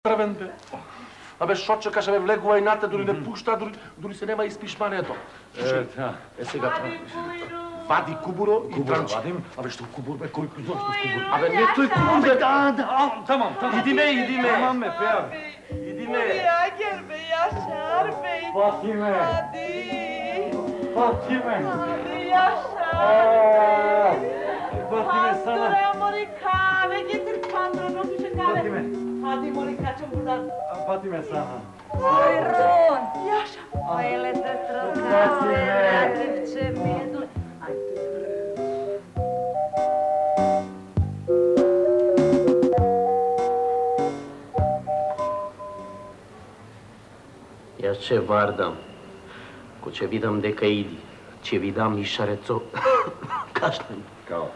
Трвен бе. Абе, шотче каже, бе, влегува и нате, дури не пушта, дури се нема испишмането. Сега това. Вади кубуро и транчи. Абе, што кубур, бе, кој зошто кубур? Абе, не тој кубур, бе. Тамам. Идиме. Тамам ме, пеа. Идиме. Јагер, бе, Јашар, бе. Фатиме. Фатиме, sana. Mori kahve getir pandronu kahve. Hadi Mori kaçın buradan. Fatime sana. Buyurun. Yaşa. Hayırlıdır kahve. Latifçe medu. Јас ќе вардам. Ко ќе видам дека иди, ќе видам и шарецо каштан. Као.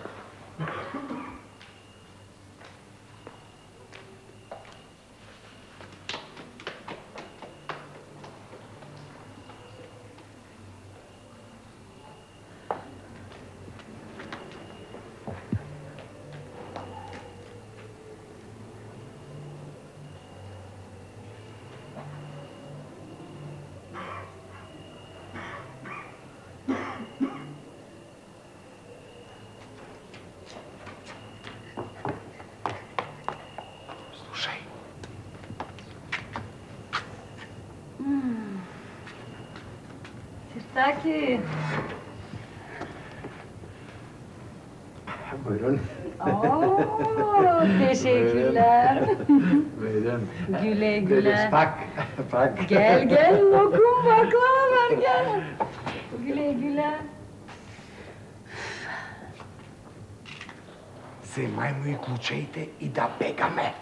Sirtaki. Buyurun. Oo, teşekkürler. Buyurun. Güle güle. Pak. Gel lokum baklava ver gel. Güle güle. Земајмо и клучеите и да бегаме.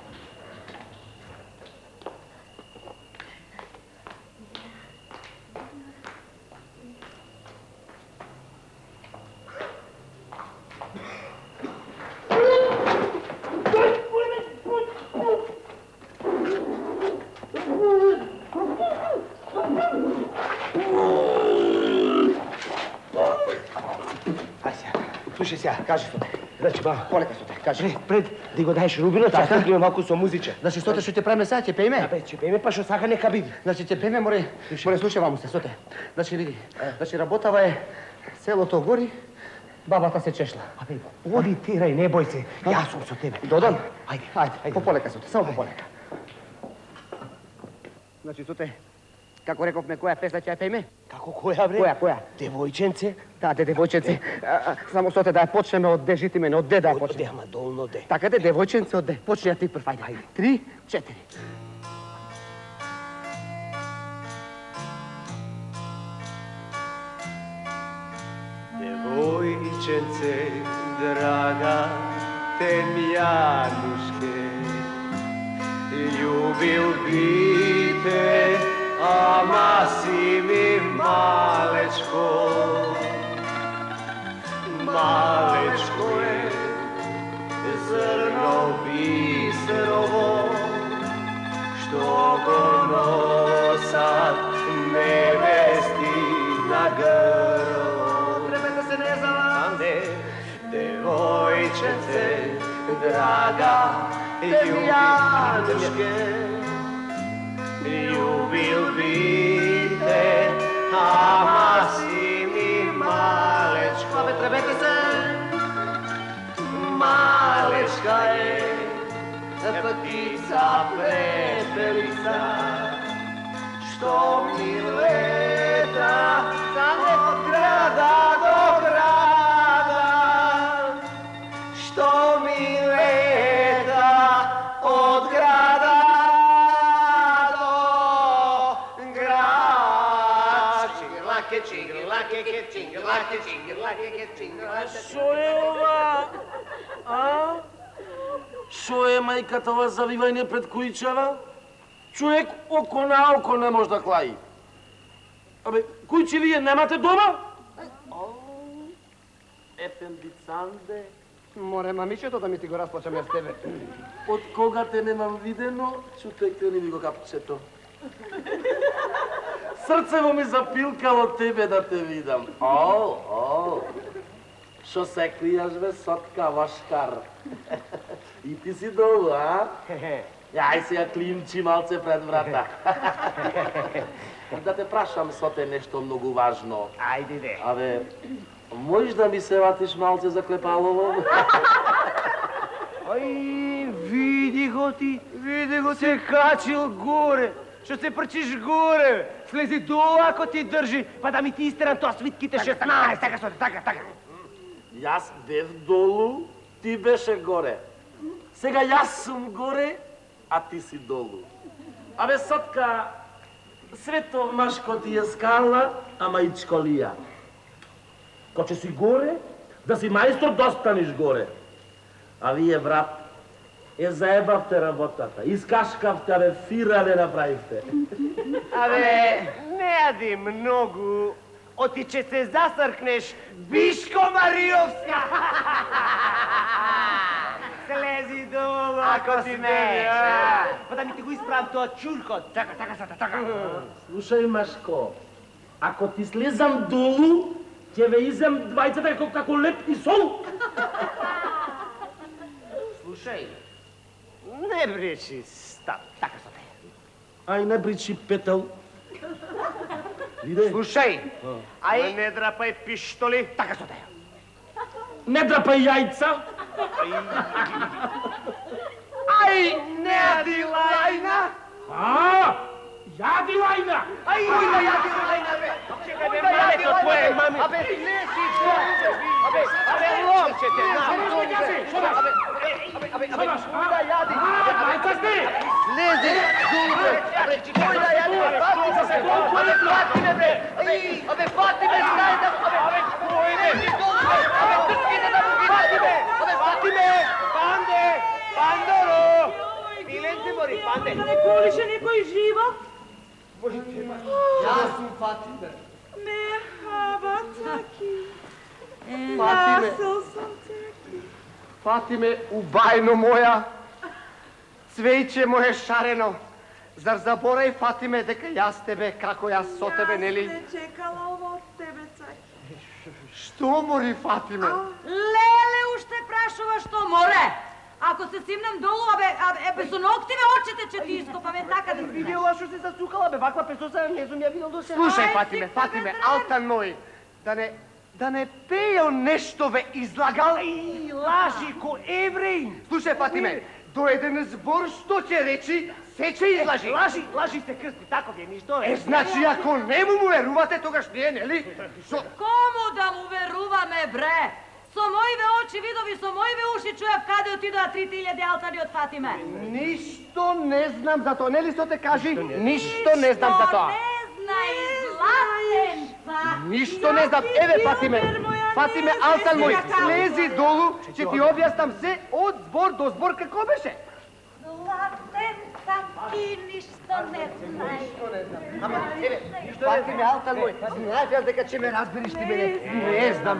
Слушай сега, кажи што те. Значи, ба, Полека што те, кажи. пред да го даеш рубинот, ќе тргнеме малку со музиче. Значи, што те што ќе правиме сега, ќе пееме? Абе, ќе пееме, па што сака нека биде. Значи, ќе пееме, море слушај ваму се, соте. Значи, види, значи, работава е, селото гори, бабата се чешла. Абе, оди тирај, не бој се. Јас сум со тебе. Додон? Ајде. Пополека, соте, само пополека. Значи, соте, како рековме, која песна ќе ја пееме? Како која, бре? Која? Девојченце? Да, девојченце. Само соте да ја почнеме од де, жити мене, од де да ја Од де, почнеме. ама долно де. Така де, девојченце од де. Почни ја ти прв, ајде. 3, 4. Девојченце, драга, темјанушке, љубил би те, ама си ми малечко. Малечко е, зрно бисерово, што го носат невести на грло. Требете се не заванде, девојченце, драга, љубинушке, љубил би те, ама си ми малечко. Абе, требете се, малечка е, птица пепелица, што ми лета од града до града, што ми лета од града до град. Шо е ова? Шо е мајката ова завивање пред кујчева? Човек око на око не може да клаи. Абе, кујче вие немате дома? Ефендицанде. Море мамичето да ми ти го разплачам јас тебе. Од кога те немам видено, чутек ни го капчето. Срцево ми запилкало тебе да те видам. Шо се кријаш, бе, сотка вашкар? И ти си долу, а? Ај сега климчи малце пред врата. Да те прашам со те нешто многу важно. Ајде де. Абе, можеш да ми се ватиш малце за Клепалово? Ај, види го ти, се качил горе. Што се прчиш горе? Слези долу ако ти држи, па да ми ти истерам тоа свитките 16. Така соте, така. Јас бев долу, ти беше горе. Сега јас сум горе, а ти си долу. Абе, сотка, свето машко ти е скала, ама и чколија. Кога си горе, да си мајстор, достаниш горе. А вие, брат, заебавте работата, искашкавте, абе, фира не направивте. Абе, не јади многу. Оти че се засркнеш, Бишко Мариовска! Слези долу, ако ти смееш. Па да ми ти го исправам тоа чуркот. Така. Слушај, Машко, ако ти слезам долу, ќе ве изем двајцата како леп и сол. Слушај, не бречи, стап, така со те. Ај, не бричи, петел. Виде? Слушај, ај не драпај пиштоли, така со те. Не драпај јајца. Ај, не јади лајна. Јади лајна. Ај, да јади лајна, бе. Чекај, бе, малето твое, мами. Абе, слези долу. Абе, ломчете, Абе, да јади. Слези долу, бе. Кој да јади, бе, фати ме, бе. Абе, фати ме, скај да, абе, кој ме, абе, трските да му види, абе, фати ме, Пандоро. Миленце мори, Панде. Колише некој живо? Јас сум Фатиме. Мерхаба, Таки. Фатиме. Фатиме, убајно моја. Цвејче мое шарено. Зар заборај, Фатиме, дека јас тебе, како јас со тебе, нели? Јас не чекала ово од тебе, Таки. Што мори, Фатиме? Леле, уште прашува што море. Ако се симнем долу, абе, со ноктиве очите ќе ти ископаме, така да Види ова што се засукала, бе, ваква песоса не сум ја видел до сега. Слушај, Ај, Фатиме, алтан мој, да не пејо нешто ве излагал. Ај, лажи ко евреин. Слушај, Фатиме, до еден збор што ќе речи, се ќе излажи. Лажи се крсти, тако ви, ништо е. Значи, ако не му верувате, тогаш ние, нели? Кому да му веруваме, бре? Со моиве очи видови, со моиве уши чујав каде отидоа 3000 алтари од Фатиме. Ништо не знам за тоа, нели што те кажи? Ништо не знам за тоа. Не знај, златенца. Ништо не знам. Еве, Фатиме, алтан мој, слези долу, ќе ти објаснам се од збор до збор како беше. Златенца, ти ништо не знај. Ама, еве, Фатиме, алтан мој, знаеш јас дека ќе ме разбериш ти мене. Не знам,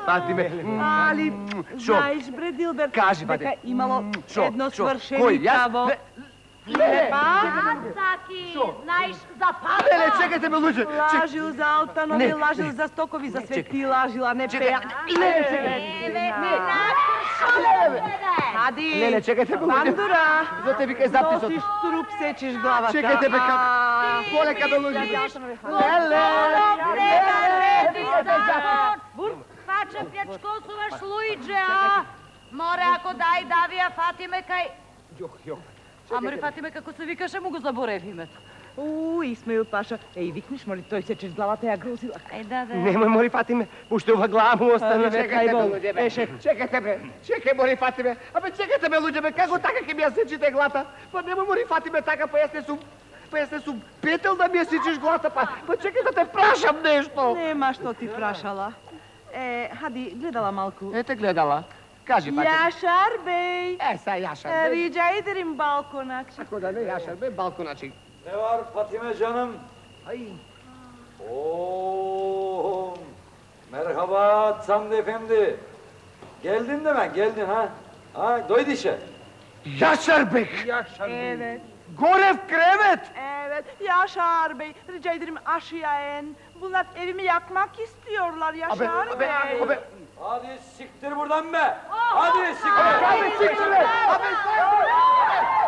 Фатиме. Али, Шо? знаеш, бре, Дилбер, Кажи, дека Фатиме. имало Шо? едно Шо? свршени Кој, јас? право. Леле, Таки, знаеш за леле, чекайте ме, луѓе. Лажил за алтанови, Не, лажил за стокови, за свети лажила, не пеја. Леле, чекај. Хади, Леле, чекайте ме, луѓе. Бандура, За те викај записот. носиш труп, сечеш главата. Чекайте ме, како. Полека бе, луѓе. Пача пјачкосуваш Луидже, а? Море, ако дај давија Фатиме кај... Амори Фатиме, како се викаше, му го заборев името. Исмаил Паша. Еј, викнеш, моли, тој сечеш главата, ја грозила. Да. Немој, мори, Фатиме, уште ова глава му остане. Чекайте ме, луѓе, бе. Чекайте ме. Чекај, мори, Фатиме. Абе, чекайте ме, луѓе, бе. Како така ќе ми ја сечите главата? Па немој, мори, Фатиме, така, па јас не сум петел да ми ја сечеш главата, па чекај да те прашам нешто. Нема што ти прашала. Хади, гледала малку. Ете гледала. Кажи, Фатиме. Јашар беј. Са Јашар, бе. Rica ederim balkonaçı. Ако да не Јашар, бе, балконачи. Ne var Fatime canım? Ay. Oo, merhaba Samdi Efendi. Geldin de ben, geldin ha? Ha, doydu işe. Јашар бек. Evet. Горев кревет. Evet. Yaşar Bey, rica ederim aşağı in. Bunlar evimi yakmak istiyorlar Yaşar Bey. Абе, Hadi siktir buradan be. Hadi siktir. Hadi siktir be. Hadi siktir.